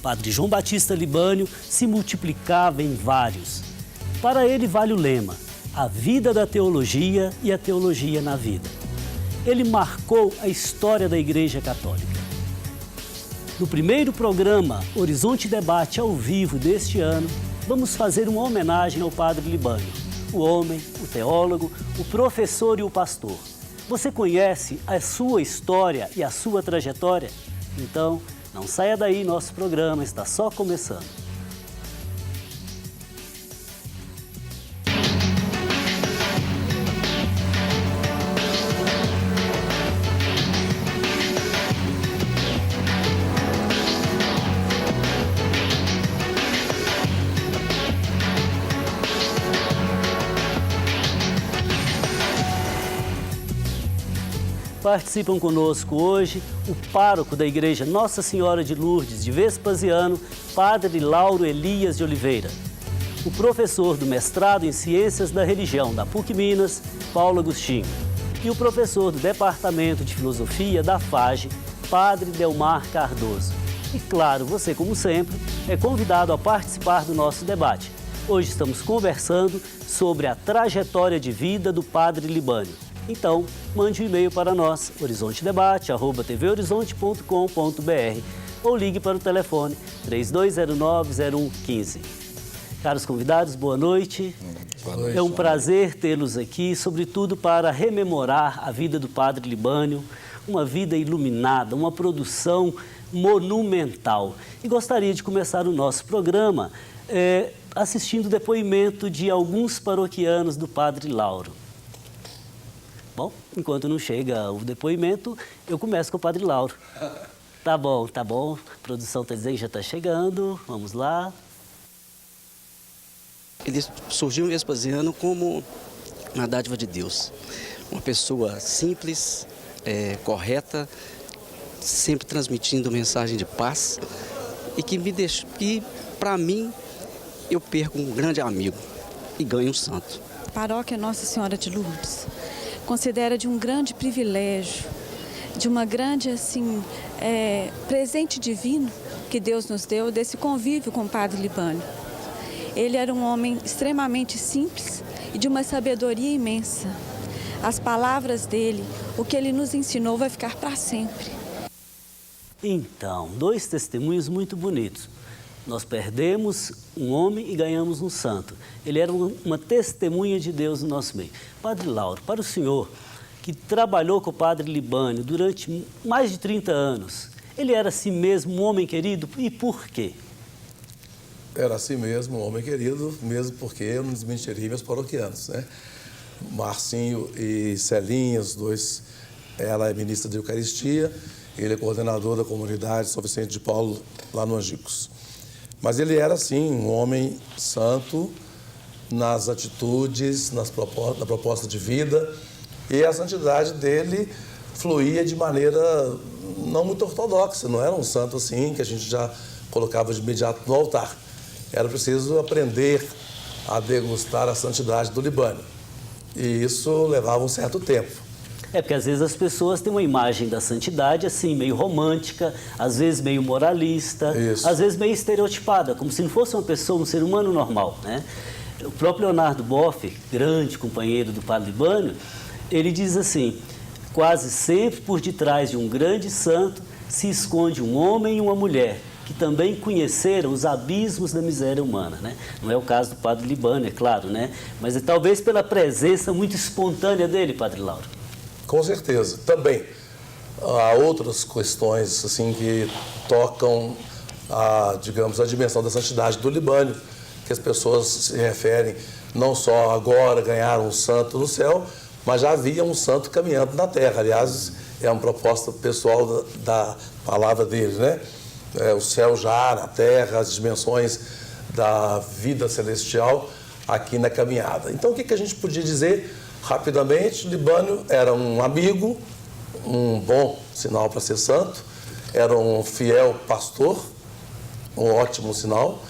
Padre João Batista Libânio se multiplicava em vários. Para ele vale o lema: a vida da teologia e a teologia na vida. Ele marcou a história da Igreja Católica. No primeiro programa Horizonte Debate ao vivo deste ano, vamos fazer uma homenagem ao Padre Libânio, o homem, o teólogo, o professor e o pastor. Você conhece a sua história e a sua trajetória? Então, não saia daí, nosso programa está só começando. Participam conosco hoje o pároco da Igreja Nossa Senhora de Lourdes de Vespasiano, Padre Lauro Elias de Oliveira. O professor do mestrado em Ciências da Religião da PUC Minas, Paulo Agostinho. E o professor do Departamento de Filosofia da FAGE, Padre Delmar Cardoso. E claro, você, como sempre, é convidado a participar do nosso debate. Hoje estamos conversando sobre a trajetória de vida do Padre Libânio. Então, mande um e-mail para nós, horizontedebate@tvhorizonte.com.br ou ligue para o telefone 3209-0115. Caros convidados, boa noite. Boa noite. É um prazer tê-los aqui, sobretudo para rememorar a vida do Padre Libânio, uma vida iluminada, uma produção monumental. E gostaria de começar o nosso programa assistindo o depoimento de alguns paroquianos do Padre Lauro. Bom, enquanto não chega o depoimento, eu começo com o Padre Lauro. Tá bom. A produção está dizendo que já está chegando. Vamos lá. Ele surgiu em Vespasiano como uma dádiva de Deus. Uma pessoa simples, correta, sempre transmitindo mensagem de paz e que para mim, eu perco um grande amigo e ganho um santo. Paróquia Nossa Senhora de Lourdes considera de um grande privilégio, de uma grande presente divino que Deus nos deu desse convívio com o Padre Libânio. Ele era um homem extremamente simples e de uma sabedoria imensa. As palavras dele, o que ele nos ensinou, vai ficar para sempre. Então, dois testemunhos muito bonitos. Nós perdemos um homem e ganhamos um santo. Ele era uma testemunha de Deus no nosso meio. Padre Lauro, para o senhor, que trabalhou com o Padre Libânio durante mais de 30 anos, ele era assim mesmo um homem querido e por quê? Era assim mesmo, um homem querido, mesmo porque eu não desmentiria meus paroquianos, né? Marcinho e Celinha, os dois, ela é ministra de Eucaristia, ele é coordenador da comunidade São Vicente de Paulo, lá no Angicos. Mas ele era, sim, um homem santo nas atitudes, na proposta de vida, e a santidade dele fluía de maneira não muito ortodoxa, não era um santo assim que a gente já colocava de imediato no altar. Era preciso aprender a degustar a santidade do Libânio, e isso levava um certo tempo. Porque às vezes as pessoas têm uma imagem da santidade assim, meio romântica, às vezes meio moralista, às vezes meio estereotipada, como se não fosse uma pessoa, um ser humano normal, né? O próprio Leonardo Boff, grande companheiro do Padre Libânio, ele diz assim: quase sempre por detrás de um grande santo se esconde um homem e uma mulher, que também conheceram os abismos da miséria humana, né? Não é o caso do Padre Libânio, é claro, né? Mas talvez pela presença muito espontânea dele, Padre Lauro. Com certeza. Também há outras questões assim que tocam a dimensão da santidade do Libânio, que as pessoas se referem não só agora ganharam um santo no céu, mas já havia um santo caminhando na terra. Aliás, é uma proposta pessoal da palavra dele, né? O céu já na terra, as dimensões da vida celestial aqui na caminhada. Então, o que a gente podia dizer? Rapidamente, Libânio era um amigo, um bom sinal para ser santo, era um fiel pastor, um ótimo sinal,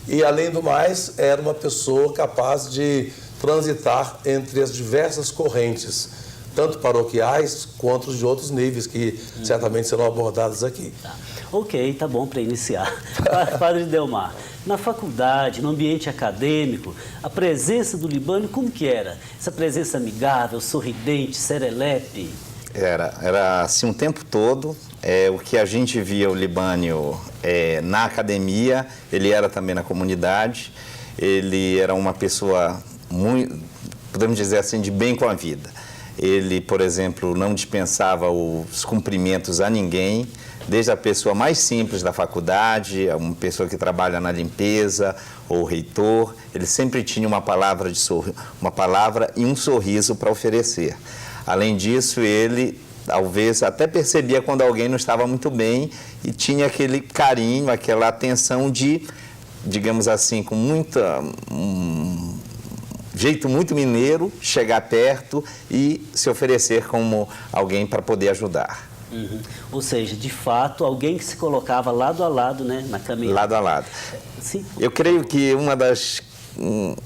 e, além do mais, era uma pessoa capaz de transitar entre as diversas correntes, tanto paroquiais quanto de outros níveis, que certamente serão abordados aqui. Tá. Ok, tá bom para iniciar. Padre Delmar, na faculdade, no ambiente acadêmico, a presença do Libânio, como que era? Essa presença amigável, sorridente, serelepe? Era assim o tempo todo. O que a gente via o Libânio na academia, ele era também na comunidade. Ele era uma pessoa muito, podemos dizer assim, de bem com a vida. Ele, por exemplo, não dispensava os cumprimentos a ninguém, desde a pessoa mais simples da faculdade, uma pessoa que trabalha na limpeza, ou o reitor. Ele sempre tinha uma palavra e um sorriso para oferecer. Além disso, ele talvez até percebia quando alguém não estava muito bem e tinha aquele carinho, aquela atenção de, digamos assim, com jeito muito mineiro, chegar perto e se oferecer como alguém para poder ajudar. Uhum. Ou seja, de fato, alguém que se colocava lado a lado, né, na caminhada. Lado a lado. Sim. Eu creio que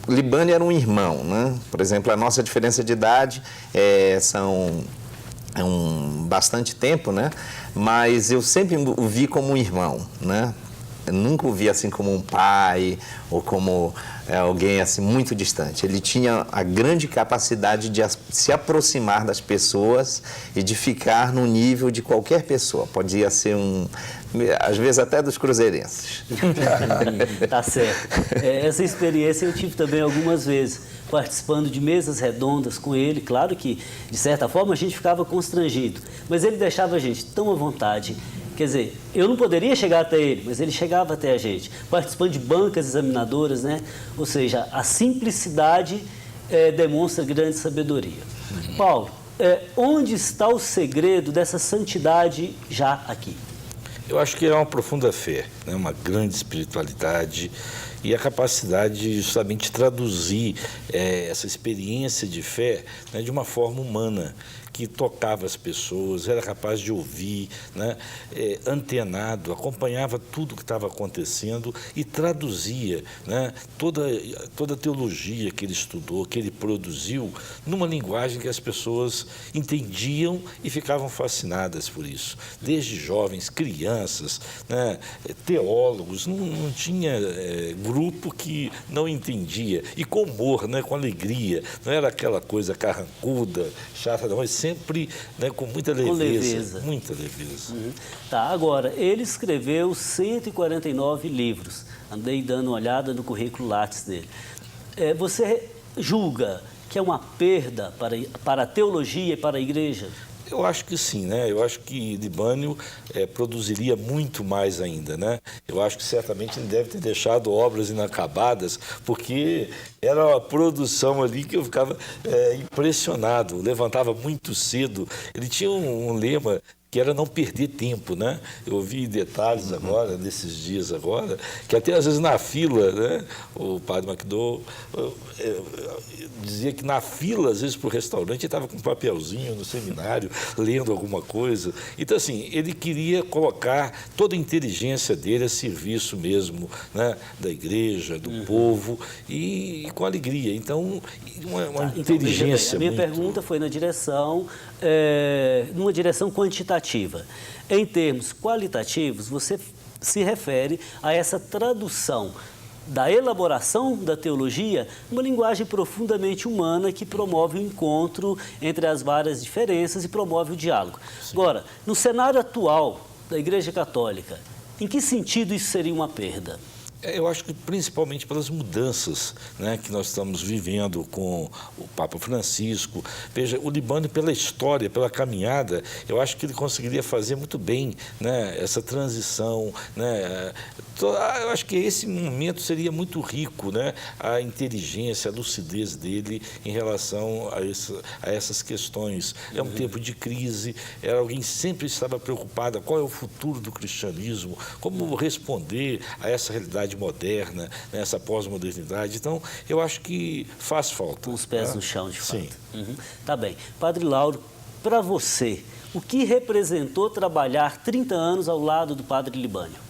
Libânio era um irmão, né? Por exemplo, a nossa diferença de idade são bastante tempo, né? Mas eu sempre o vi como um irmão, né? Eu nunca o vi assim como um pai ou como alguém assim muito distante. Ele tinha a grande capacidade de se aproximar das pessoas e de ficar no nível de qualquer pessoa. Podia ser às vezes até dos cruzeirenses. Tá certo. Essa experiência eu tive também algumas vezes, participando de mesas redondas com ele. Claro que, de certa forma, a gente ficava constrangido, mas ele deixava a gente tão à vontade. Quer dizer, eu não poderia chegar até ele, mas ele chegava até a gente, participando de bancas examinadoras, né? Ou seja, a simplicidade demonstra grande sabedoria. Paulo, onde está o segredo dessa santidade já aqui? Eu acho que é uma profunda fé, né? Uma grande espiritualidade e a capacidade de justamente traduzir essa experiência de fé, né, de uma forma humana, que tocava as pessoas, era capaz de ouvir, né, antenado, acompanhava tudo o que estava acontecendo e traduzia, né, toda a teologia que ele estudou, que ele produziu, numa linguagem que as pessoas entendiam e ficavam fascinadas por isso. Desde jovens, crianças, né, teólogos, não tinha grupo que não entendia. E com humor, né, com alegria, não era aquela coisa carrancuda, chata, não, mas sempre, né, com muita leveza. Com leveza. Muita leveza. Uhum. Tá, agora, ele escreveu 149 livros. Andei dando uma olhada no currículo Lattes dele. Você julga que é uma perda para a teologia e para a igreja? Eu acho que sim, né? Eu acho que Libânio produziria muito mais ainda, né? Eu acho que certamente ele deve ter deixado obras inacabadas, porque era uma produção ali que eu ficava impressionado. Levantava muito cedo. Ele tinha um lema que era não perder tempo, né? Eu vi detalhes agora, nesses dias agora, que até às vezes na fila, né? O padre McDowell dizia que na fila, às vezes, para o restaurante, ele estava com um papelzinho no seminário, lendo alguma coisa. Então, assim, ele queria colocar toda a inteligência dele a serviço mesmo, né? Da igreja, do povo, e com alegria. Então, uma inteligência. A minha pergunta foi numa direção quantitativa. Em termos qualitativos, você se refere a essa tradução da elaboração da teologia, uma linguagem profundamente humana que promove o encontro entre as várias diferenças e promove o diálogo. Sim. Agora, no cenário atual da Igreja Católica, em que sentido isso seria uma perda? Eu acho que principalmente pelas mudanças, né, que nós estamos vivendo com o Papa Francisco. Veja, o Libânio, pela história, pela caminhada, eu acho que ele conseguiria fazer muito bem, né, essa transição, né. Eu acho que esse momento seria muito rico, né, a inteligência, a lucidez dele em relação a essas questões. É um tempo de crise, era alguém que sempre estava preocupado, qual é o futuro do cristianismo, como responder a essa realidade moderna, né, essa pós-modernidade. Então, eu acho que faz falta. Com os pés no chão, de fato. Sim. Uhum. Tá bem. Padre Lauro, para você, o que representou trabalhar 30 anos ao lado do Padre Libânio?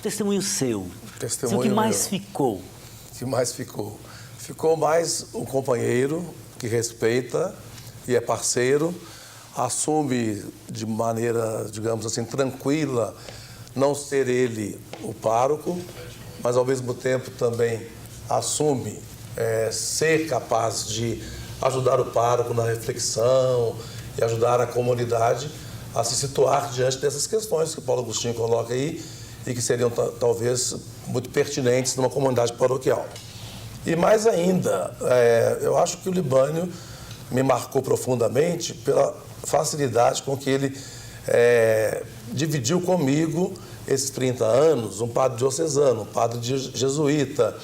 Testemunho seu. Testemunho o que mais meu. ficou? O que mais ficou? Ficou mais um companheiro que respeita e é parceiro, assume de maneira, digamos assim, tranquila, não ser ele o pároco, mas ao mesmo tempo também assume ser capaz de ajudar o pároco na reflexão e ajudar a comunidade a se situar diante dessas questões que Paulo Agostinho coloca aí e que seriam talvez muito pertinentes numa comunidade paroquial. E mais ainda, eu acho que o Libânio me marcou profundamente pela facilidade com que ele dividiu comigo esses 30 anos, um padre diocesano, um padre jesuíta.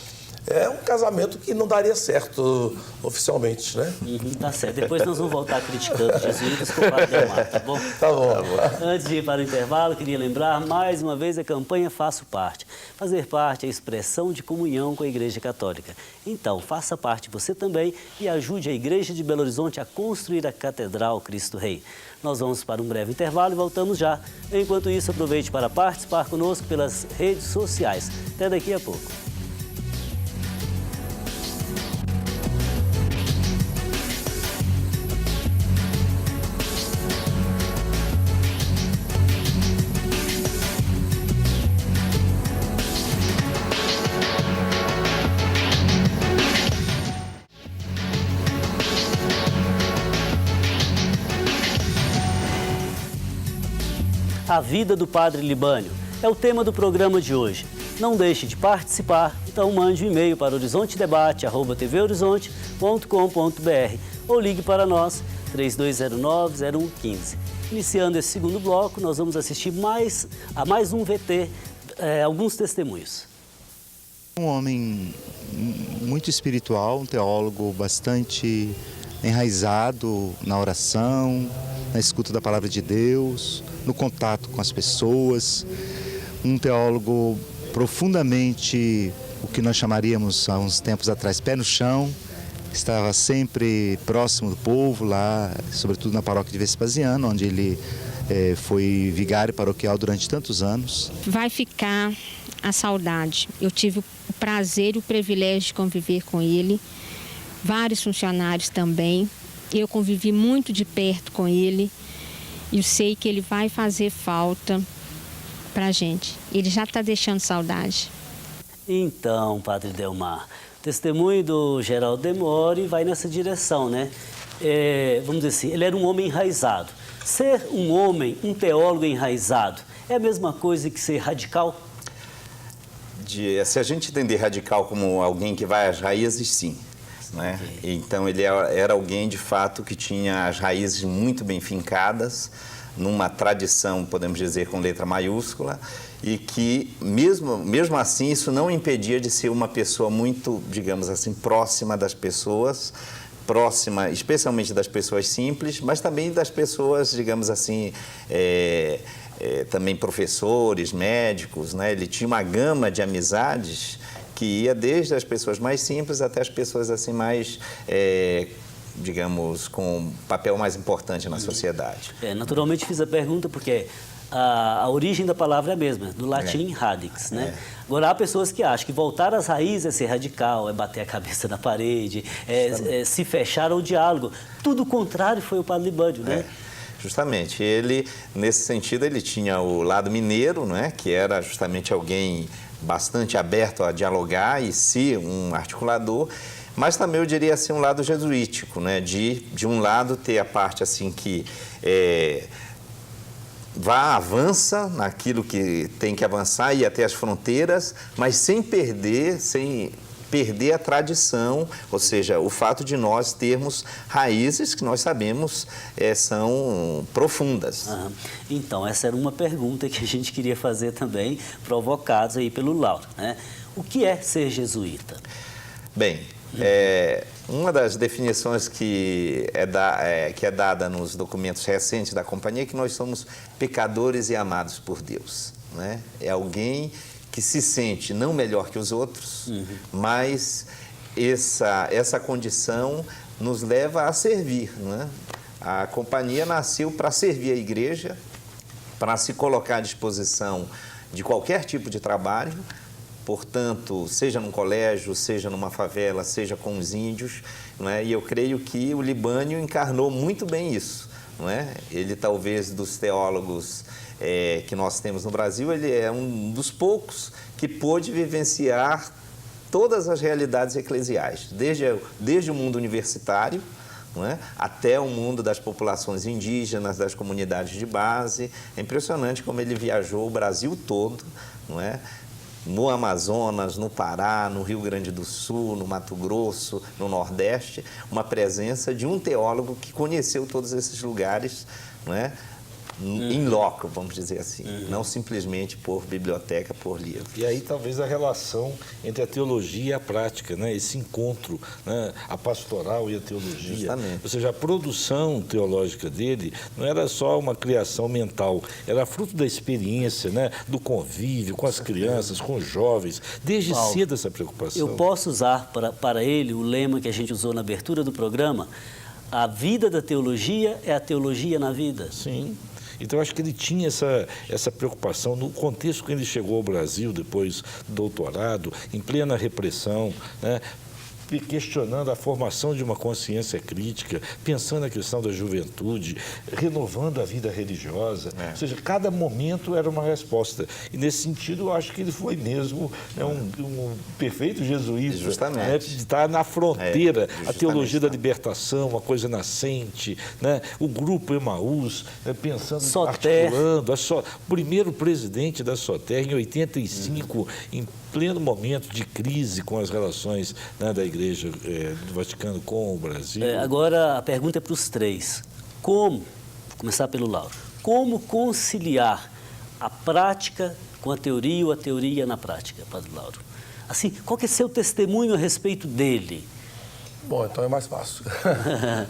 É um casamento que não daria certo oficialmente, né? Tá certo. Depois nós vamos voltar criticando os jesuítas com o padre Delmar, tá bom? Tá bom. Antes de ir para o intervalo, queria lembrar mais uma vez a campanha Faço Parte. Fazer parte é a expressão de comunhão com a Igreja Católica. Então, faça parte você também e ajude a Igreja de Belo Horizonte a construir a Catedral Cristo Rei. Nós vamos para um breve intervalo e voltamos já. Enquanto isso, aproveite para participar conosco pelas redes sociais. Até daqui a pouco. A vida do Padre Libânio é o tema do programa de hoje. Não deixe de participar, então mande um e-mail para horizontedebate@tvhorizonte.com.br ou ligue para nós, 3209-0115. Iniciando esse segundo bloco, nós vamos assistir a mais um VT, alguns testemunhos. Um homem muito espiritual, um teólogo bastante enraizado na oração, na escuta da palavra de Deus, no contato com as pessoas, um teólogo profundamente, o que nós chamaríamos há uns tempos atrás, pé no chão, estava sempre próximo do povo lá, sobretudo na paróquia de Vespasiano, onde ele foi vigário paroquial durante tantos anos. Vai ficar a saudade. Eu tive o prazer e o privilégio de conviver com ele, vários funcionários também. Eu convivi muito de perto com ele. Eu sei que ele vai fazer falta para a gente. Ele já está deixando saudade. Então, Padre Delmar, o testemunho do Geraldo Demore vai nessa direção, né? Vamos dizer assim, ele era um homem enraizado. Ser um homem, um teólogo enraizado, é a mesma coisa que ser radical? Se a gente entender radical como alguém que vai às raízes, sim. Né? Então ele era alguém de fato que tinha as raízes muito bem fincadas numa tradição, podemos dizer, com letra maiúscula, e que mesmo assim isso não impedia de ser uma pessoa muito, digamos assim, próxima das pessoas, próxima especialmente das pessoas simples, mas também das pessoas, digamos assim, também professores, médicos, né? Ele tinha uma gama de amizades que ia desde as pessoas mais simples até as pessoas assim mais, digamos, com um papel mais importante na sociedade. Naturalmente fiz a pergunta porque a origem da palavra é a mesma, do latim radix, né? Agora, há pessoas que acham que voltar às raízes é ser radical, é bater a cabeça na parede, se fechar ao diálogo. Tudo o contrário foi o Padre Libânio, né? Justamente, ele, nesse sentido, ele tinha o lado mineiro, né? Que era justamente alguém bastante aberto a dialogar e ser um articulador, mas também eu diria assim um lado jesuítico, né? De um lado ter a parte assim que avança naquilo que tem que avançar e até as fronteiras, mas sem perder a tradição, ou seja, o fato de nós termos raízes que nós sabemos são profundas. Então, essa era uma pergunta que a gente queria fazer também, provocados aí pelo Lauro, né? O que é ser jesuíta? Bem, uma das definições que é dada nos documentos recentes da companhia é que nós somos pecadores e amados por Deus, né? É alguém que se sente não melhor que os outros, mas essa condição nos leva a servir, né? A companhia nasceu para servir a igreja, para se colocar à disposição de qualquer tipo de trabalho, portanto, seja num colégio, seja numa favela, seja com os índios, né? E eu creio que o Libânio encarnou muito bem isso, não é? Ele talvez dos teólogos que nós temos no Brasil, ele é um dos poucos que pôde vivenciar todas as realidades eclesiais, desde o mundo universitário, não é? Até o mundo das populações indígenas, das comunidades de base. É impressionante como ele viajou o Brasil todo, não é? No Amazonas, no Pará, no Rio Grande do Sul, no Mato Grosso, no Nordeste, uma presença de um teólogo que conheceu todos esses lugares, não é? Em loco, vamos dizer assim, não simplesmente por biblioteca, por livro. E aí talvez a relação entre a teologia e a prática, né? Esse encontro, né? A pastoral e a teologia. Justamente. Ou seja, a produção teológica dele não era só uma criação mental, era fruto da experiência, né? Do convívio com as crianças, com os jovens, desde Paulo, cedo essa preocupação. Eu posso usar para ele o lema que a gente usou na abertura do programa: a vida da teologia é a teologia na vida. Sim. Então, acho que ele tinha essa preocupação no contexto que ele chegou ao Brasil, depois do doutorado, em plena repressão, né? Questionando a formação de uma consciência crítica, pensando na questão da juventude, renovando a vida religiosa. Ou seja, cada momento era uma resposta. E, nesse sentido, eu acho que ele foi mesmo, né, um perfeito jesuíta. Justamente. Né, de estar na fronteira, a teologia da libertação, uma coisa nascente, né, o grupo Emaús, né, pensando, Soter. articulando. O primeiro presidente da Soter, em 85, em pleno momento de crise com as relações, né, da Igreja do Vaticano com o Brasil. Agora, a pergunta é para os três. Vou começar pelo Lauro. Como conciliar a prática com a teoria ou a teoria na prática, Padre Lauro? Assim, qual que é seu testemunho a respeito dele? Bom, então é mais fácil.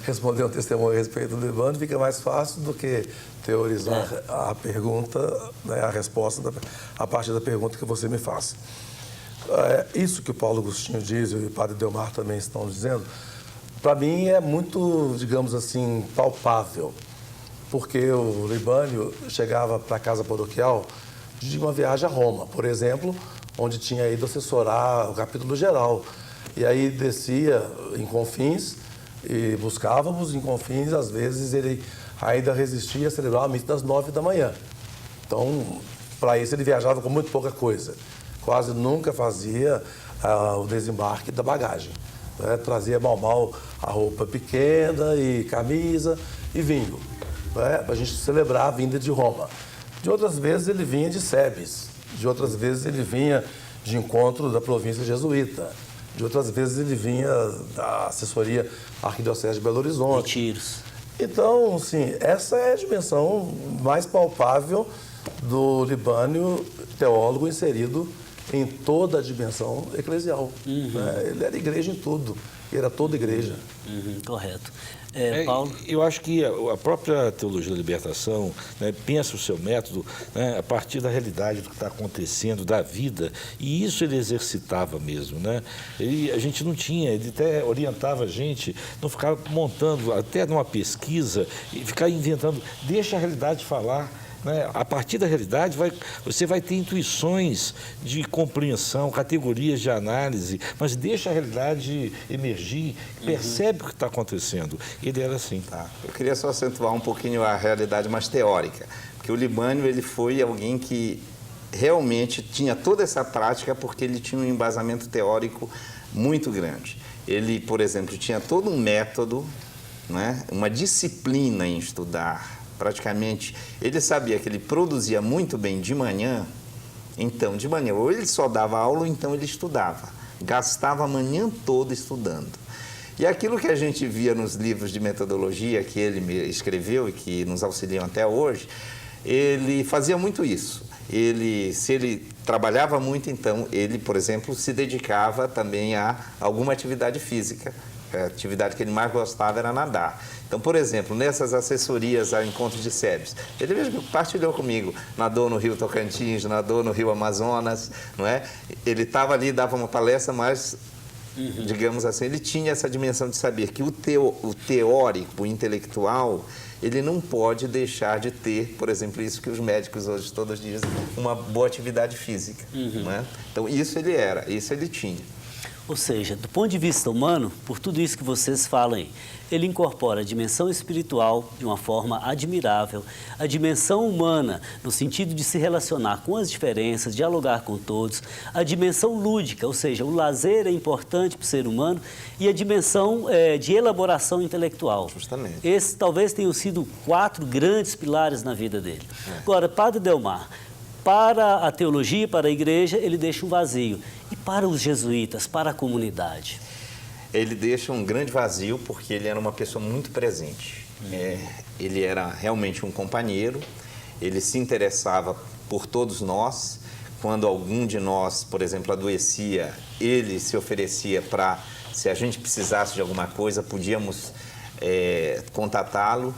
Responder um testemunho a respeito do Libânio fica mais fácil do que teorizar a pergunta, né, a resposta a partir da pergunta que você me faz. Isso que o Paulo Agostinho diz e o Padre Delmar também estão dizendo, para mim é muito, digamos assim, palpável, porque o Libânio chegava para a casa paroquial de uma viagem a Roma, por exemplo, onde tinha ido assessorar o capítulo geral. E aí descia em Confins e buscávamos em Confins, às vezes ele ainda resistia a celebrar a missa das 9 da manhã. Então, para isso ele viajava com muito pouca coisa. Quase nunca fazia o desembarque da bagagem, né? Trazia mal a roupa pequena e camisa e vinho, né? Para a gente celebrar a vinda de Roma. De outras vezes ele vinha de Sebes, de outras vezes ele vinha de encontro da província jesuíta, de outras vezes ele vinha da assessoria Arquidiocese de Belo Horizonte. Retiros. Então, assim, essa é a dimensão mais palpável do Libânio, teólogo inserido em toda a dimensão eclesial. Né? Ele era igreja em tudo, era toda igreja. Correto. Paulo? Eu acho que a própria teologia da libertação, né, pensa o seu método, né, a partir da realidade do que está acontecendo, da vida, e isso ele exercitava mesmo. Né? A gente não tinha, ele até orientava a gente, não ficar montando, até numa pesquisa, e ficar inventando, deixa a realidade falar. Né? A partir da realidade, você vai ter intuições de compreensão, categorias de análise, mas deixa a realidade emergir, percebe o que está acontecendo. Ele era assim. Eu queria só acentuar um pouquinho a realidade mais teórica, porque o Libânio ele foi alguém que realmente tinha toda essa prática porque ele tinha um embasamento teórico muito grande. Ele, por exemplo, tinha todo um método, né? Uma disciplina em estudar. Praticamente, ele sabia que ele produzia muito bem de manhã, então, de manhã, ou ele só dava aula, ou então ele estudava. Gastava a manhã toda estudando. E aquilo que a gente via nos livros de metodologia que ele escreveu e que nos auxiliam até hoje, ele fazia muito isso. Se ele trabalhava muito, então, ele, por exemplo, se dedicava também a alguma atividade física. A atividade que ele mais gostava era nadar. Então, por exemplo, nessas assessorias a encontros de Sebes, ele mesmo partilhou comigo, nadou no Rio Tocantins, nadou no Rio Amazonas, não é? Ele estava ali, dava uma palestra, mas, digamos assim, ele tinha essa dimensão de saber que o teórico, o intelectual, ele não pode deixar de ter, por exemplo, isso que os médicos hoje todos dizem, uma boa atividade física. Não é? Então, isso ele tinha. Ou seja, do ponto de vista humano, por tudo isso que vocês falam aí, ele incorpora a dimensão espiritual de uma forma admirável, a dimensão humana, no sentido de se relacionar com as diferenças, dialogar com todos, a dimensão lúdica, ou seja, o lazer é importante para o ser humano, e a dimensão de elaboração intelectual. Justamente. Esses talvez tenham sido 4 grandes pilares na vida dele. Agora, Padre Delmar, para a teologia, para a igreja, ele deixa um vazio. E para os jesuítas, para a comunidade? Ele deixa um grande vazio porque ele era uma pessoa muito presente. Ele era realmente um companheiro, ele se interessava por todos nós. Quando algum de nós, por exemplo, adoecia, ele se oferecia para, se a gente precisasse de alguma coisa, podíamos contatá-lo.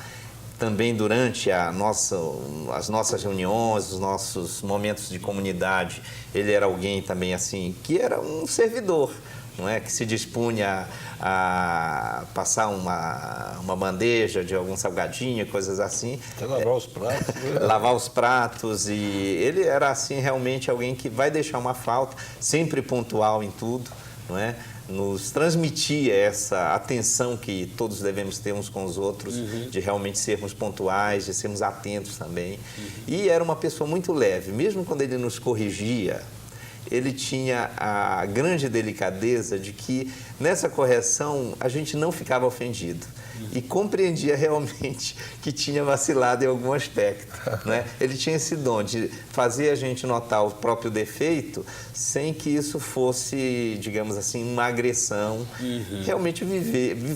Também durante as nossas reuniões, os nossos momentos de comunidade, ele era alguém também assim, que era um servidor, não é? Que se dispunha a passar uma bandeja de algum salgadinho, coisas assim. Até lavar os pratos. Lavar os pratos, e ele era assim realmente alguém que vai deixar uma falta, sempre pontual em tudo, não é? Nos transmitia essa atenção que todos devemos ter uns com os outros, de realmente sermos pontuais, de sermos atentos também. E era uma pessoa muito leve, mesmo quando ele nos corrigia, ele tinha a grande delicadeza de que nessa correção a gente não ficava ofendido e compreendia realmente que tinha vacilado em algum aspecto, né? Ele tinha esse dom de fazer a gente notar o próprio defeito sem que isso fosse, digamos assim, uma agressão. Realmente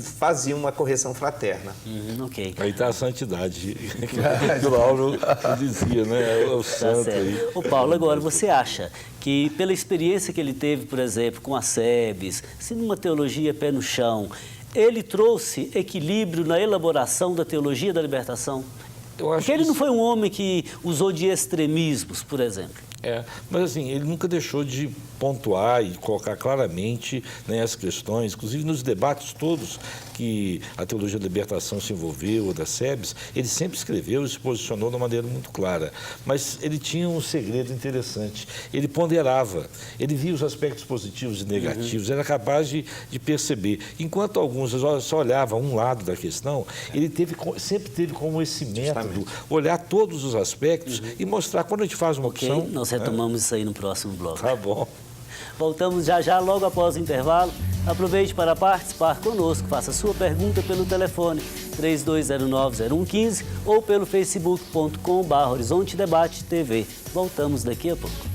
fazia uma correção fraterna. Ok. Aí está a santidade que o Lauro dizia, né? O santo aí. Ô Paulo, agora você acha que pela experiência que ele teve, por exemplo, com a SEBS, se numa teologia pé no chão, ele trouxe equilíbrio na elaboração da teologia da libertação? Porque ele não foi um homem que usou de extremismos, por exemplo. Mas assim, ele nunca deixou de pontuar e colocar claramente, né, as questões, inclusive nos debates todos que a teologia da libertação se envolveu, ou da SEBS, ele sempre escreveu e se posicionou de uma maneira muito clara. Mas ele tinha um segredo interessante, ele ponderava, ele via os aspectos positivos e negativos, era capaz de perceber. Enquanto alguns só olhavam um lado da questão, ele sempre teve como esse método, olhar todos os aspectos e mostrar, quando a gente faz uma opção... Nós retomamos isso aí no próximo bloco. Tá bom. Voltamos já, logo após o intervalo. Aproveite para participar conosco. Faça sua pergunta pelo telefone 3209-0115 ou pelo facebook.com/Horizonte Debate TV. Voltamos daqui a pouco.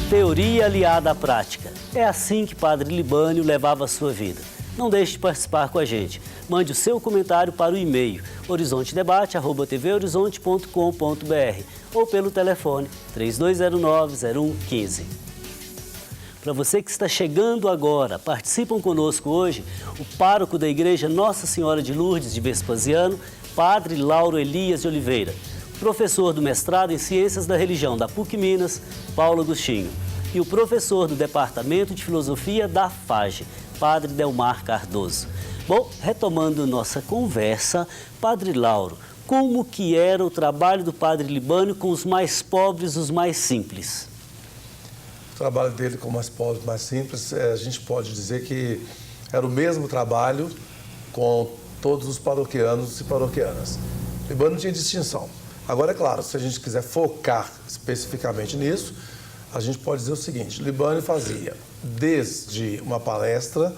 Teoria aliada à prática. É assim que Padre Libânio levava a sua vida. Não deixe de participar com a gente. Mande o seu comentário para o e-mail horizontedebate@tvhorizonte.com.br ou pelo telefone 3209-0115. Para você que está chegando agora, participam conosco hoje o pároco da Igreja Nossa Senhora de Lourdes de Vespasiano, Padre Lauro Elias de Oliveira, professor do mestrado em Ciências da Religião da PUC Minas, Paulo Agostinho, e o professor do Departamento de Filosofia da FAGE, Padre Delmar Cardoso. Bom, retomando nossa conversa, Padre Lauro, como que era o trabalho do Padre Libânio com os mais pobres, os mais simples? O trabalho dele com os mais pobres, mais simples, a gente pode dizer que era o mesmo trabalho com todos os paroquianos e paroquianas. Libânio não tinha distinção. Agora, é claro, se a gente quiser focar especificamente nisso, a gente pode dizer o seguinte: Libânio fazia desde uma palestra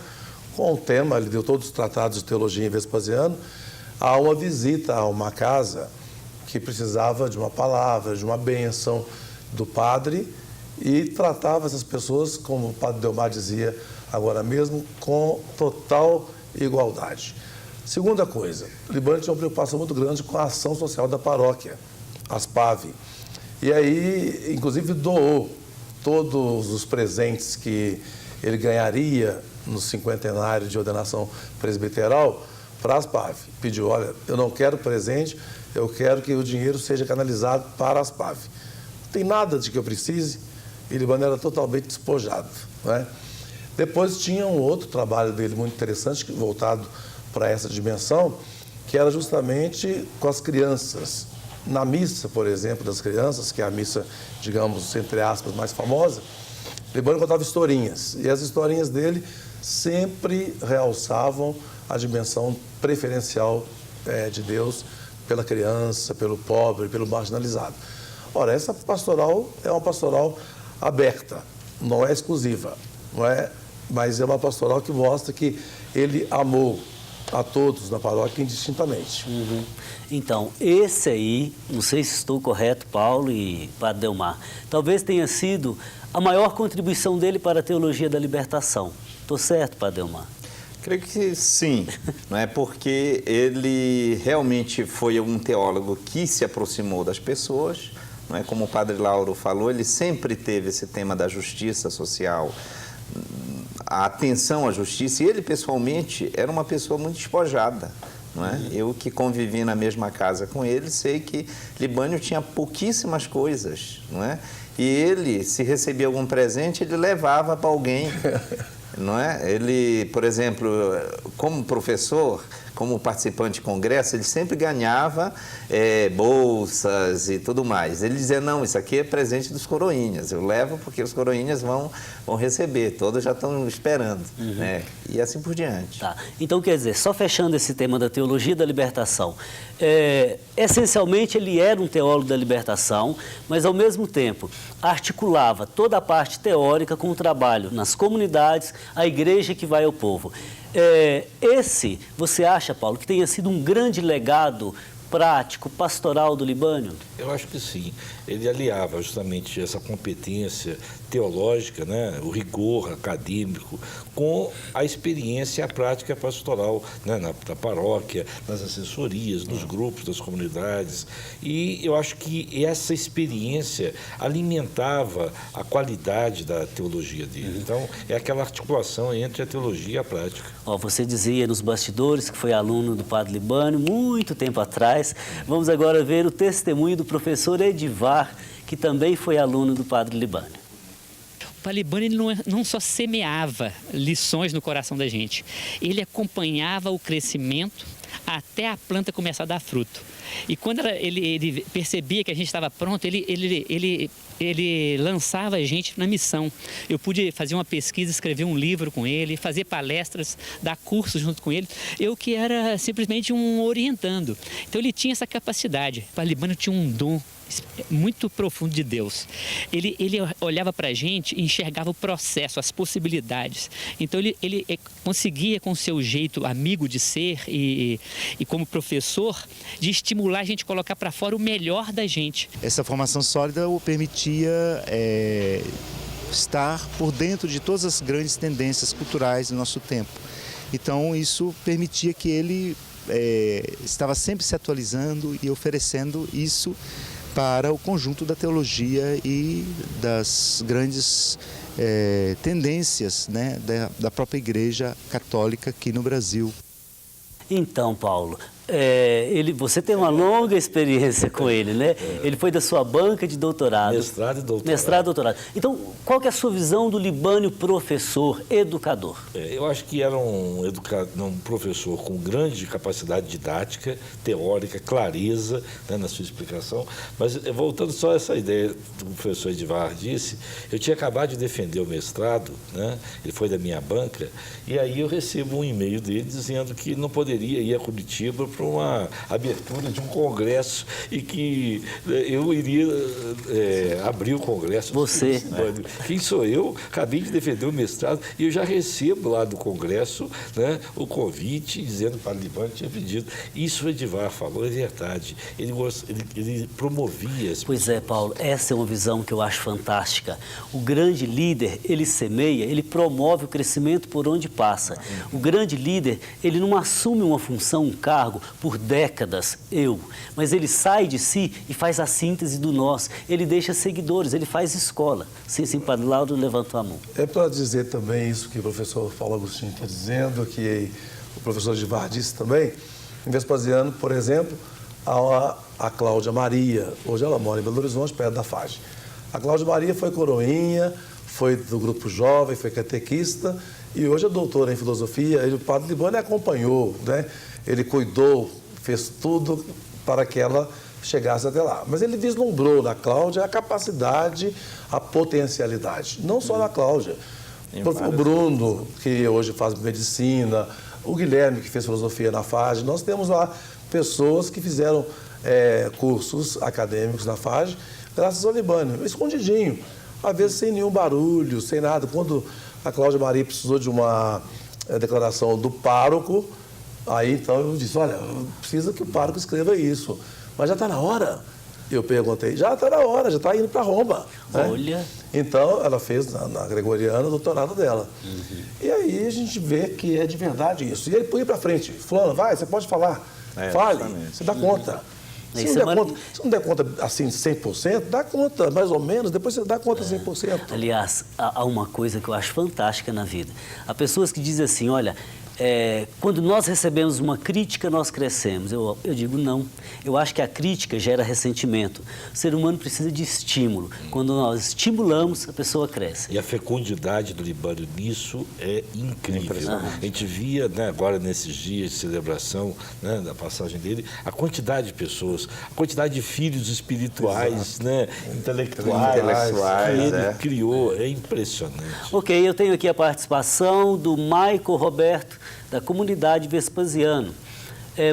com o tema, ele deu todos os tratados de teologia em Vespasiano, a uma visita a uma casa que precisava de uma palavra, de uma bênção do padre, e tratava essas pessoas, como o Padre Delmar dizia agora mesmo, com total igualdade. Segunda coisa, Libânio tinha uma preocupação muito grande com a ação social da paróquia, as PAV. E aí, inclusive, doou todos os presentes que ele ganharia no 50º de ordenação presbiteral para a Aspav. Pediu, olha, eu não quero presente, eu quero que o dinheiro seja canalizado para a Aspav. Não tem nada de que eu precise, e Libânio era totalmente despojado, né? Depois tinha um outro trabalho dele muito interessante, voltado para essa dimensão, que era justamente com as crianças. Na missa, por exemplo, das crianças, que é a missa, digamos, entre aspas, mais famosa, Libânio contava historinhas, e as historinhas dele sempre realçavam a dimensão preferencial de Deus pela criança, pelo pobre, pelo marginalizado. Ora, essa pastoral é uma pastoral aberta, não é exclusiva, não é, mas é uma pastoral que mostra que ele amou a todos na paróquia indistintamente. Uhum. Então, esse aí, não sei se estou correto, Paulo e Padre Delmar, talvez tenha sido a maior contribuição dele para a teologia da libertação. Estou certo, Padre Delmar? Creio que sim, não é? Porque ele realmente foi um teólogo que se aproximou das pessoas, não é? Como o Padre Lauro falou, ele sempre teve esse tema da justiça social, a atenção à justiça, e ele pessoalmente era uma pessoa muito despojada, não é? Eu que convivi na mesma casa com ele, sei que Libânio tinha pouquíssimas coisas, não é? E ele, se recebia algum presente, ele levava para alguém, não é? Ele, por exemplo, como professor, como participante de congresso, ele sempre ganhava bolsas e tudo mais. Ele dizia, não, isso aqui é presente dos coroinhas, eu levo porque os coroinhas vão receber, todos já estão esperando, né? E assim por diante. Tá. Então, quer dizer, só fechando esse tema da teologia da libertação, essencialmente ele era um teólogo da libertação, mas ao mesmo tempo articulava toda a parte teórica com o trabalho nas comunidades, a igreja que vai ao povo. Você acha, Paulo, que tenha sido um grande legado prático, pastoral do Libânio? Eu acho que sim. Ele aliava justamente essa competência teológica, né, o rigor acadêmico, com a experiência e a prática pastoral, né, na paróquia, nas assessorias, nos grupos, das comunidades. E eu acho que essa experiência alimentava a qualidade da teologia dele. Então, é aquela articulação entre a teologia e a prática. Você dizia nos bastidores que foi aluno do Padre Libânio muito tempo atrás. Vamos agora ver o testemunho do professor Edivar, que também foi aluno do Padre Libânio. O Padre Libânio ele não só semeava lições no coração da gente, ele acompanhava o crescimento até a planta começar a dar fruto. E quando ele percebia que a gente estava pronto, ele lançava a gente na missão. Eu pude fazer uma pesquisa, escrever um livro com ele, fazer palestras, dar cursos junto com ele. Eu que era simplesmente um orientando. Então ele tinha essa capacidade. O Padre Libânio tinha um dom muito profundo de Deus. Ele olhava para a gente e enxergava o processo, as possibilidades. Então ele conseguia, com o seu jeito amigo de ser e como professor, de estimular a gente a colocar para fora o melhor da gente. Essa formação sólida o permitia estar por dentro de todas as grandes tendências culturais do nosso tempo. Então isso permitia que ele estava sempre se atualizando e oferecendo isso para o conjunto da teologia e das grandes tendências, né, da própria Igreja Católica aqui no Brasil. Então, Paulo, você tem uma longa experiência com ele, né? Ele foi da sua banca de doutorado. Mestrado e doutorado. Mestrado e doutorado. Então, qual que é a sua visão do Libânio professor, educador? Eu acho que era um professor com grande capacidade didática, teórica, clareza, né, na sua explicação. Mas, voltando só a essa ideia que o professor Edivar disse, eu tinha acabado de defender o mestrado, né? Ele foi da minha banca, e aí eu recebo um e-mail dele dizendo que não poderia ir a Curitiba para uma abertura de um congresso e que eu iria abrir o congresso. Você? Quem sou eu? Acabei de defender o mestrado e eu já recebo lá do congresso, né, o convite dizendo que o Padre Libânio tinha pedido. Isso o Edivar falou, é verdade. Ele promovia esse... Pois é, Paulo, essa é uma visão que eu acho fantástica. O grande líder, ele semeia, ele promove o crescimento por onde passa. O grande líder, ele não assume uma função, um cargo, por décadas, mas ele sai de si e faz a síntese do nós. Ele deixa seguidores, ele faz escola. Sim, Padre Lauro levantou a mão. É para dizer também isso que o professor Paulo Agostinho está dizendo, que o professor Edivar disse também, em Vespasiano, por exemplo, a Cláudia Maria, hoje ela mora em Belo Horizonte, perto da FAGE. A Cláudia Maria foi coroinha, foi do grupo jovem, foi catequista e hoje é doutora em filosofia. O padre Libânio acompanhou, né? Ele cuidou, fez tudo para que ela chegasse até lá. Mas ele vislumbrou na Cláudia a capacidade, a potencialidade. Não só na Cláudia. O Bruno, que hoje faz medicina, o Guilherme, que fez filosofia na FAGE. Nós temos lá pessoas que fizeram cursos acadêmicos na FAGE, graças ao Libânio, escondidinho, às vezes sem nenhum barulho, sem nada. Quando a Cláudia Maria precisou de uma declaração do pároco, aí então eu disse, olha, precisa que o pároco escreva isso. Mas já está na hora? Eu perguntei, já está na hora, já está indo para Roma. Olha. Né? Então, ela fez na Gregoriana o doutorado dela. E aí a gente vê que é de verdade isso. E ele põe para frente, fulano, vai, você pode falar, fale, justamente. Você dá conta. Se não der conta assim 100%, dá conta mais ou menos, depois você dá conta 100%. Aliás, há uma coisa que eu acho fantástica na vida. Há pessoas que dizem assim, olha, quando nós recebemos uma crítica, nós crescemos. Eu digo não. Eu acho que a crítica gera ressentimento. O ser humano precisa de estímulo. Quando nós estimulamos, a pessoa cresce. E a fecundidade do Libânio nisso é incrível. A gente via, né, agora nesses dias de celebração, né, da passagem dele, a quantidade de pessoas, a quantidade de filhos espirituais, né, intelectuais que ele criou. É impressionante. Ok, eu tenho aqui a participação do Maico Roberto, da comunidade Vespasiano.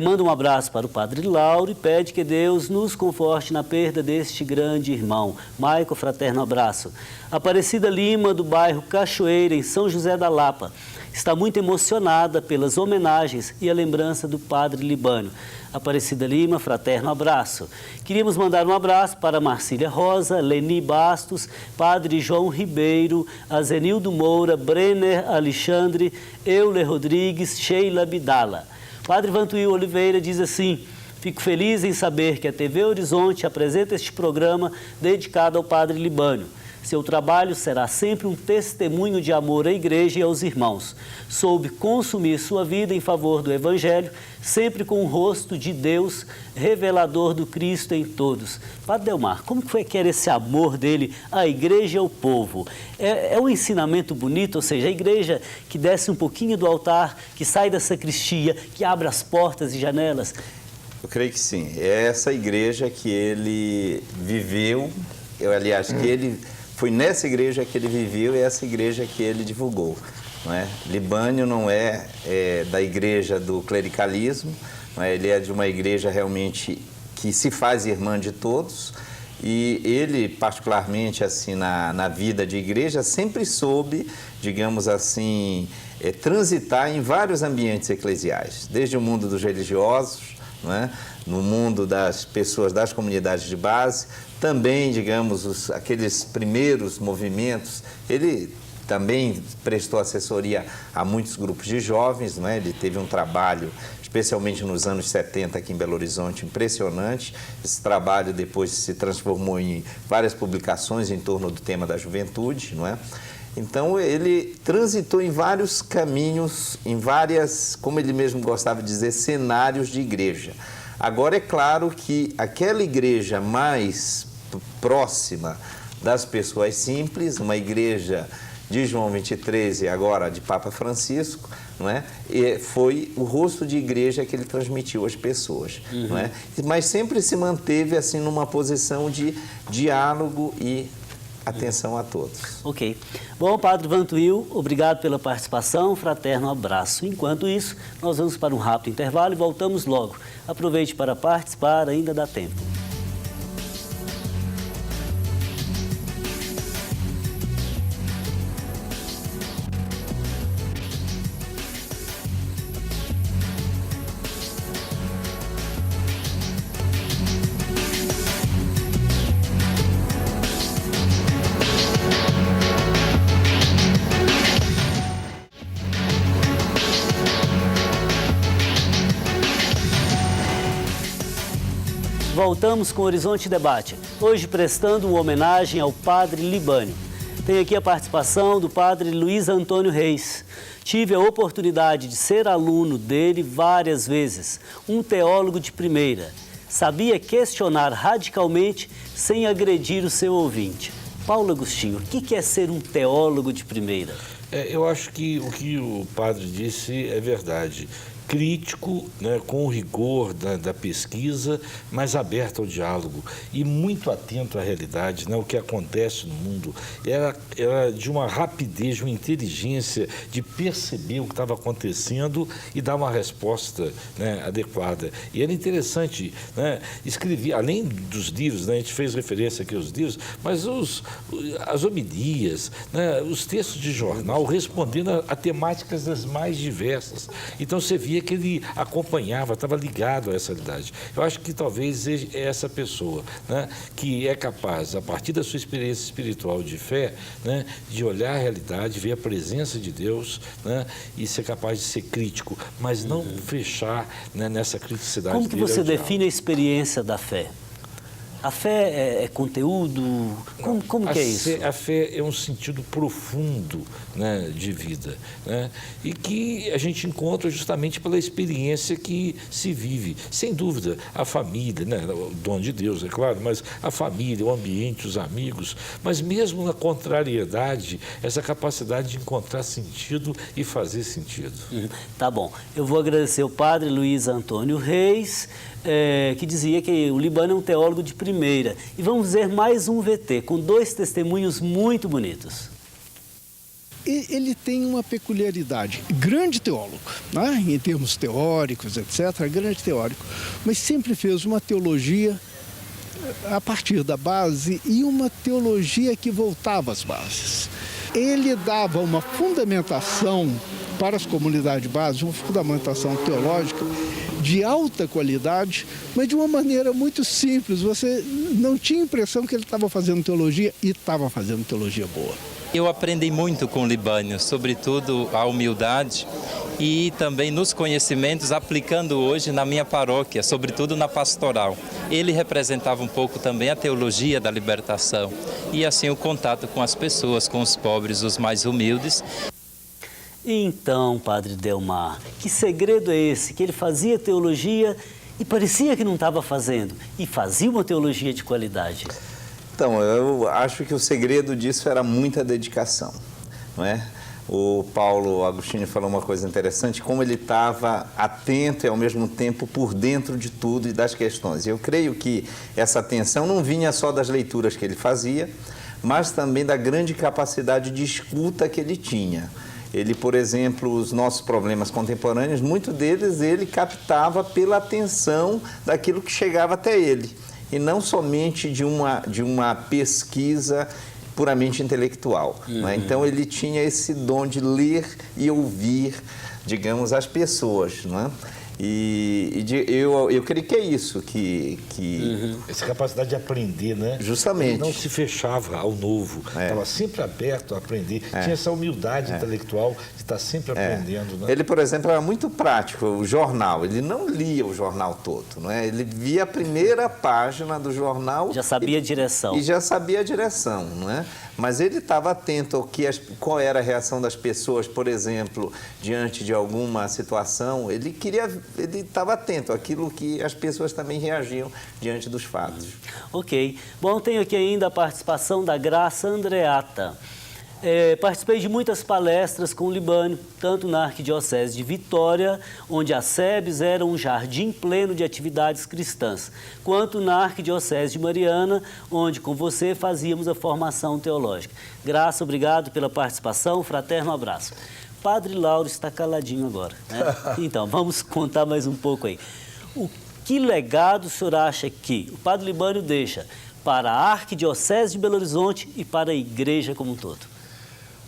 Manda um abraço para o Padre Lauro e pede que Deus nos conforte na perda deste grande irmão. Maico, fraterno abraço. Aparecida Lima, do bairro Cachoeira, em São José da Lapa, está muito emocionada pelas homenagens e a lembrança do Padre Libânio. Aparecida Lima, fraterno abraço. Queríamos mandar um abraço para Marcília Rosa, Leni Bastos, Padre João Ribeiro, Azenildo Moura, Brenner Alexandre, Euler Rodrigues, Sheila Bidala. Padre Vantuil Oliveira diz assim, fico feliz em saber que a TV Horizonte apresenta este programa dedicado ao Padre Libânio. Seu trabalho será sempre um testemunho de amor à igreja e aos irmãos. Soube consumir sua vida em favor do Evangelho, sempre com o rosto de Deus, revelador do Cristo em todos. Padre Delmar, como foi que era esse amor dele à igreja e ao povo? É um ensinamento bonito, ou seja, a igreja que desce um pouquinho do altar, que sai da sacristia, que abre as portas e janelas? Eu creio que sim. É essa igreja que ele viveu, que ele... Foi nessa igreja que ele viveu e essa igreja que ele divulgou. Não é? Libânio não é da igreja do clericalismo, não é? Ele é de uma igreja realmente que se faz irmã de todos e ele, particularmente assim, na vida de igreja, sempre soube, digamos assim, transitar em vários ambientes eclesiais, desde o mundo dos religiosos, não é? No mundo das pessoas das comunidades de base, também, digamos, aqueles primeiros movimentos, ele também prestou assessoria a muitos grupos de jovens, não é? Ele teve um trabalho, especialmente nos anos 70 aqui em Belo Horizonte, impressionante. Esse trabalho depois se transformou em várias publicações em torno do tema da juventude, não é? Então, ele transitou em vários caminhos, em várias, como ele mesmo gostava de dizer, cenários de igreja. Agora, é claro que aquela igreja mais próxima das pessoas simples, uma igreja de João 23 e agora de Papa Francisco, não é? E foi o rosto de igreja que ele transmitiu às pessoas, não é? Mas sempre se manteve assim numa posição de diálogo e atenção a todos. Ok. Bom, Padre Vantuil, obrigado pela participação, fraterno abraço. Enquanto isso, nós vamos para um rápido intervalo e voltamos logo. Aproveite para participar, ainda dá tempo. Voltamos com o Horizonte Debate, hoje prestando uma homenagem ao Padre Libânio. Tem aqui a participação do Padre Luiz Antônio Reis. Tive a oportunidade de ser aluno dele várias vezes, um teólogo de primeira. Sabia questionar radicalmente sem agredir o seu ouvinte. Paulo Agostinho, o que é ser um teólogo de primeira? Eu acho que o que o padre disse é verdade. Crítico, né, com o rigor da pesquisa, mas aberto ao diálogo e muito atento à realidade, né, o que acontece no mundo. Era de uma rapidez, de uma inteligência de perceber o que estava acontecendo e dar uma resposta, né, adequada. E era interessante, né, escrever, além dos livros, né, a gente fez referência aqui aos livros, mas as homilias, né, os textos de jornal respondendo a temáticas das mais diversas. Então você via que ele acompanhava, estava ligado a essa realidade. Eu acho que talvez é essa pessoa, né, que é capaz, a partir da sua experiência espiritual de fé, né, de olhar a realidade, ver a presença de Deus, né, e ser capaz de ser crítico, mas não fechar, né, nessa criticidade. Como que você define a experiência da fé? A fé é conteúdo? Como que é isso? A fé é um sentido profundo, né, de vida, né, e que a gente encontra justamente pela experiência que se vive. Sem dúvida, a família, né, o dom de Deus, é claro, mas a família, o ambiente, os amigos, mas mesmo na contrariedade, essa capacidade de encontrar sentido e fazer sentido. Tá bom. Eu vou agradecer o padre Luiz Antônio Reis, que dizia que o Libânio é um teólogo de primeira. E vamos ver mais um VT, com 2 testemunhos muito bonitos. Ele tem uma peculiaridade, grande teólogo, né? Em termos teóricos, etc., grande teórico, mas sempre fez uma teologia a partir da base e uma teologia que voltava às bases. Ele dava uma fundamentação para as comunidades de base, uma fundamentação teológica de alta qualidade, mas de uma maneira muito simples. Você não tinha impressão que ele estava fazendo teologia e estava fazendo teologia boa. Eu aprendi muito com o Libânio, sobretudo a humildade e também nos conhecimentos, aplicando hoje na minha paróquia, sobretudo na pastoral. Ele representava um pouco também a teologia da libertação e assim o contato com as pessoas, com os pobres, os mais humildes. Então, padre Delmar, que segredo é esse? Que ele fazia teologia e parecia que não estava fazendo, e fazia uma teologia de qualidade. Então, eu acho que o segredo disso era muita dedicação, não é? O Paulo Agostinho falou uma coisa interessante, como ele estava atento e ao mesmo tempo por dentro de tudo e das questões. Eu creio que essa atenção não vinha só das leituras que ele fazia, mas também da grande capacidade de escuta que ele tinha. Ele, por exemplo, os nossos problemas contemporâneos, muitos deles ele captava pela atenção daquilo que chegava até ele, e não somente de uma pesquisa puramente intelectual. Né? Então, ele tinha esse dom de ler e ouvir, digamos, as pessoas. Né? Eu creio que é isso Essa capacidade de aprender, né? Justamente. Ele não se fechava ao novo, estava sempre aberto a aprender, tinha essa humildade intelectual de estar sempre aprendendo. Né? Ele, por exemplo, era muito prático, o jornal, ele não lia o jornal todo, não é? Ele via a primeira página do jornal... Já sabia a direção. E já sabia a direção, não é? Mas ele estava atento ao qual era a reação das pessoas, por exemplo, diante de alguma situação. Ele estava atento àquilo que as pessoas também reagiam diante dos fatos. Ok. Bom, tenho aqui ainda a participação da Graça Andreata. Participei de muitas palestras com o Libânio, tanto na Arquidiocese de Vitória, onde a SEBS era um jardim pleno de atividades cristãs, quanto na Arquidiocese de Mariana, onde com você fazíamos a formação teológica. Graça, obrigado pela participação, fraterno abraço. Padre Lauro está caladinho agora, né? Então, vamos contar mais um pouco aí. Que legado o senhor acha que o Padre Libânio deixa para a Arquidiocese de Belo Horizonte e para a Igreja como um todo?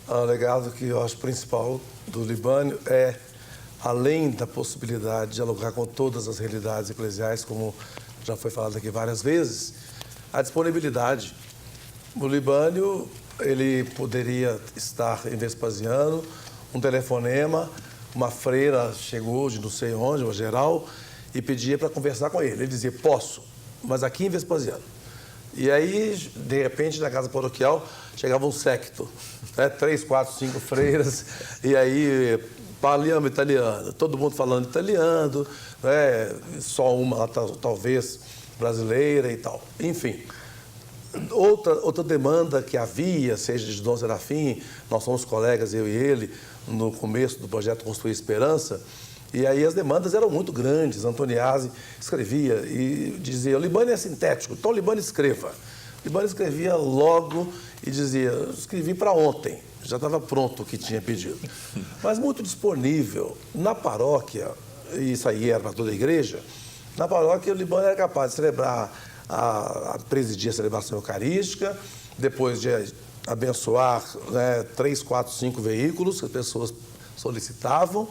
O legado que eu acho principal do Libânio é, além da possibilidade de dialogar com todas as realidades eclesiais, como já foi falado aqui várias vezes, a disponibilidade. O Libânio, ele poderia estar em Vespasiano, um telefonema, uma freira chegou de não sei onde, uma geral, e pedia para conversar com ele. Ele dizia, posso, mas aqui em Vespasiano. E aí, de repente, na casa paroquial, chegava um séquito, né? 3, 4, 5 freiras, e aí, parliamo italiano, todo mundo falando italiano, né? Só uma, talvez, brasileira e tal. Enfim, outra demanda que havia, seja de Dom Serafim, nós somos colegas, eu e ele, no começo do projeto Construir Esperança, e aí as demandas eram muito grandes. Antoniazzi escrevia e dizia: o Libânio é sintético, então o Libânio escreva. O Libânio escrevia logo e dizia: escrevi para ontem, já estava pronto o que tinha pedido. Mas muito disponível. Na paróquia, e isso aí era para toda a igreja, na paróquia o Libânio era capaz de celebrar, presidir a celebração eucarística, depois de abençoar, né, 3, 4, 5 veículos que as pessoas solicitavam.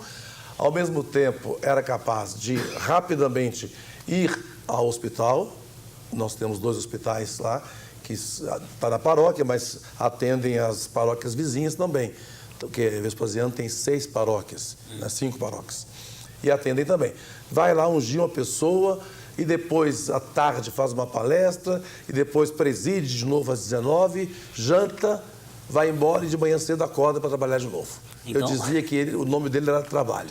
Ao mesmo tempo, era capaz de rapidamente ir ao hospital. Nós temos 2 hospitais lá, que está na paróquia, mas atendem as paróquias vizinhas também. Porque Vespasiano tem 6 paróquias, né, 5 paróquias. E atendem também. Vai lá ungir uma pessoa e depois, à tarde, faz uma palestra e depois preside de novo às 19, janta, vai embora e de manhã cedo acorda para trabalhar de novo. Então, eu dizia que o nome dele era trabalho.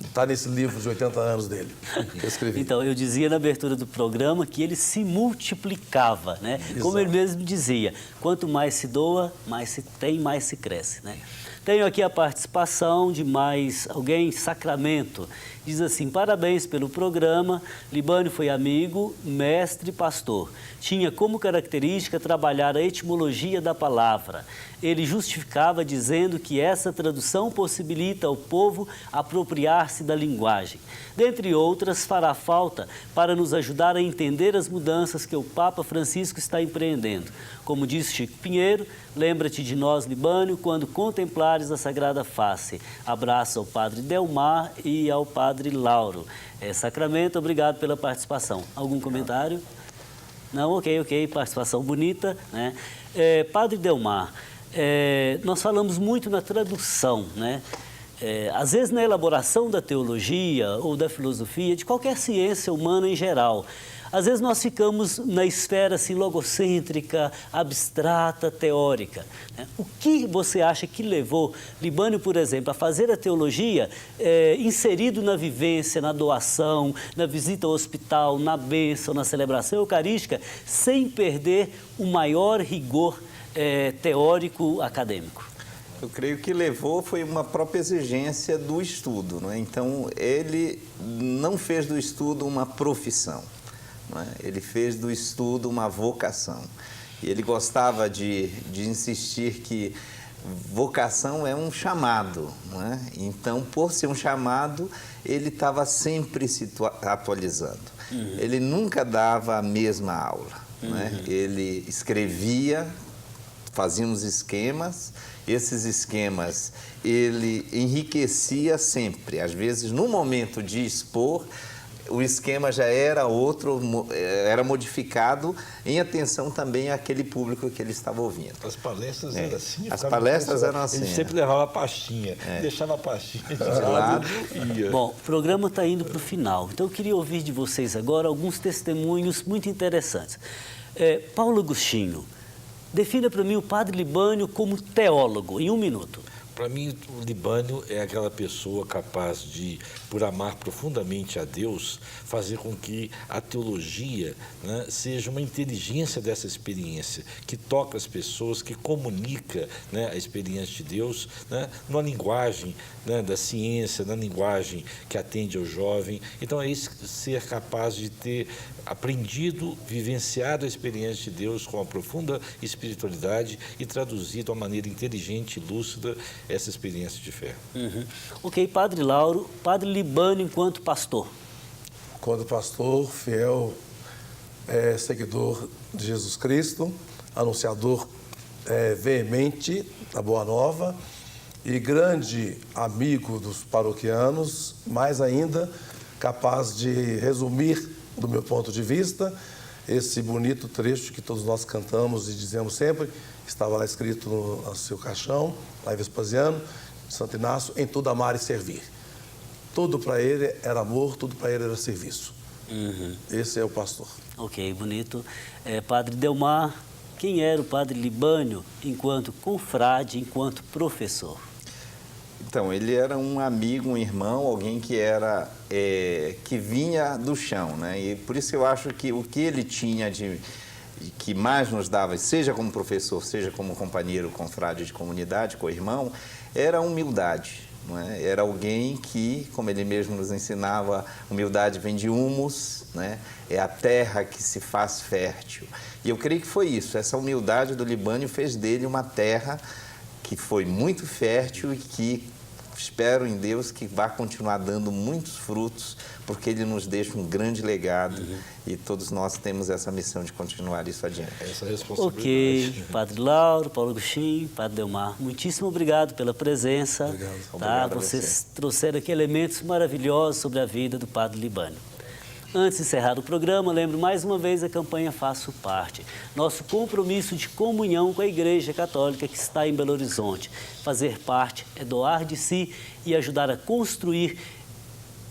Está nesse livro de 80 anos dele, que eu escrevi. Então, eu dizia na abertura do programa que ele se multiplicava, né? Exato. Como ele mesmo dizia, quanto mais se doa, mais se tem, mais se cresce, né? Tenho aqui a participação de mais alguém, Sacramento. Diz assim: parabéns pelo programa. Libânio foi amigo, mestre e pastor. Tinha como característica trabalhar a etimologia da palavra. Ele justificava dizendo que essa tradução possibilita ao povo apropriar-se da linguagem. Dentre outras, fará falta para nos ajudar a entender as mudanças que o Papa Francisco está empreendendo. Como disse Chico Pinheiro, lembra-te de nós, Libânio, quando contemplares a Sagrada Face. Abraço ao Padre Delmar e ao Padre Lauro. Sacramento, obrigado pela participação. Algum comentário? Não, ok, participação bonita, né? Padre Delmar, nós falamos muito na tradução, né? Às vezes na elaboração da teologia ou da filosofia, de qualquer ciência humana em geral, às vezes nós ficamos na esfera assim, logocêntrica, abstrata, teórica, né? O que você acha que levou Libânio, por exemplo, a fazer a teologia inserido na vivência, na doação, na visita ao hospital, na bênção, na celebração eucarística, sem perder o maior rigor teórico acadêmico? Eu creio que levou foi uma própria exigência do estudo, não é? Então, ele não fez do estudo uma profissão. Ele fez do estudo uma vocação. E ele gostava de insistir que vocação é um chamado, não é? Então, por ser um chamado, ele estava sempre se atualizando. Uhum. Ele nunca dava a mesma aula. Não é? Ele escrevia, fazia uns esquemas, esses esquemas ele enriquecia sempre. Às vezes, no momento de expor, o esquema já era outro, era modificado em atenção também àquele público que ele estava ouvindo. As palestras eram assim? As palestras eram assim. Ele sempre levava a pastinha, deixava a pastinha de lado e ia. Bom, o programa está indo para o final, então eu queria ouvir de vocês agora alguns testemunhos muito interessantes. Paulo Agostinho, defina para mim o Padre Libânio como teólogo, em 1 minuto. Para mim, o Libânio é aquela pessoa capaz de, por amar profundamente a Deus, fazer com que a teologia, né, seja uma inteligência dessa experiência, que toca as pessoas, que comunica, né, a experiência de Deus, né, numa linguagem, né, da ciência, na linguagem que atende ao jovem. Então, é esse ser capaz de ter aprendido, vivenciado a experiência de Deus com a profunda espiritualidade e traduzido de uma maneira inteligente e lúcida essa experiência de fé. Uhum. Ok, Padre Lauro, Padre Libânio enquanto pastor. Enquanto pastor, fiel, seguidor de Jesus Cristo, anunciador veemente da Boa Nova e grande amigo dos paroquianos, mais ainda capaz de resumir, do meu ponto de vista, esse bonito trecho que todos nós cantamos e dizemos sempre, estava lá escrito no seu caixão, lá em Vespasiano, Santo Inácio, em tudo amar e servir. Tudo para ele era amor, tudo para ele era serviço. Esse é o pastor. Ok, bonito. Padre Delmar, quem era o Padre Libânio enquanto confrade, enquanto professor? Então, ele era um amigo, um irmão, alguém que que vinha do chão, né? E por isso eu acho que o que ele tinha que mais nos dava, seja como professor, seja como companheiro, confrade de comunidade, co-irmão, era a humildade. Não é? Era alguém que, como ele mesmo nos ensinava, humildade vem de humus, né? É a terra que se faz fértil. E eu creio que foi isso, essa humildade do Libânio fez dele uma terra que foi muito fértil e que espero em Deus que vai continuar dando muitos frutos, porque ele nos deixa um grande legado e todos nós temos essa missão de continuar isso adiante. Essa responsabilidade. Ok, Padre Lauro, Paulo Agostinho, Padre Delmar, muitíssimo obrigado pela presença. Obrigado. Obrigado a Vocês você. trouxeram aqui elementos maravilhosos sobre a vida do Padre Libânio. Antes de encerrar o programa, lembro mais uma vez a campanha Faço Parte. Nosso compromisso de comunhão com a Igreja Católica que está em Belo Horizonte. Fazer parte é doar de si e ajudar a construir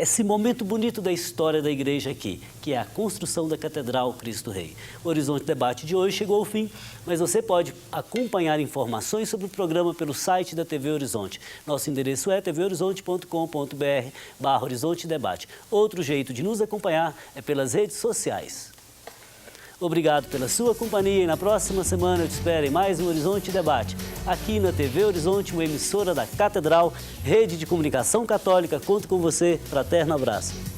esse momento bonito da história da igreja aqui, que é a construção da Catedral Cristo Rei. O Horizonte Debate de hoje chegou ao fim, mas você pode acompanhar informações sobre o programa pelo site da TV Horizonte. Nosso endereço é tvhorizonte.com.br/Horizonte Debate. Outro jeito de nos acompanhar é pelas redes sociais. Obrigado pela sua companhia e na próxima semana eu te espero em mais um Horizonte Debate, aqui na TV Horizonte, uma emissora da Catedral, rede de comunicação católica. Conto com você. Fraterno abraço.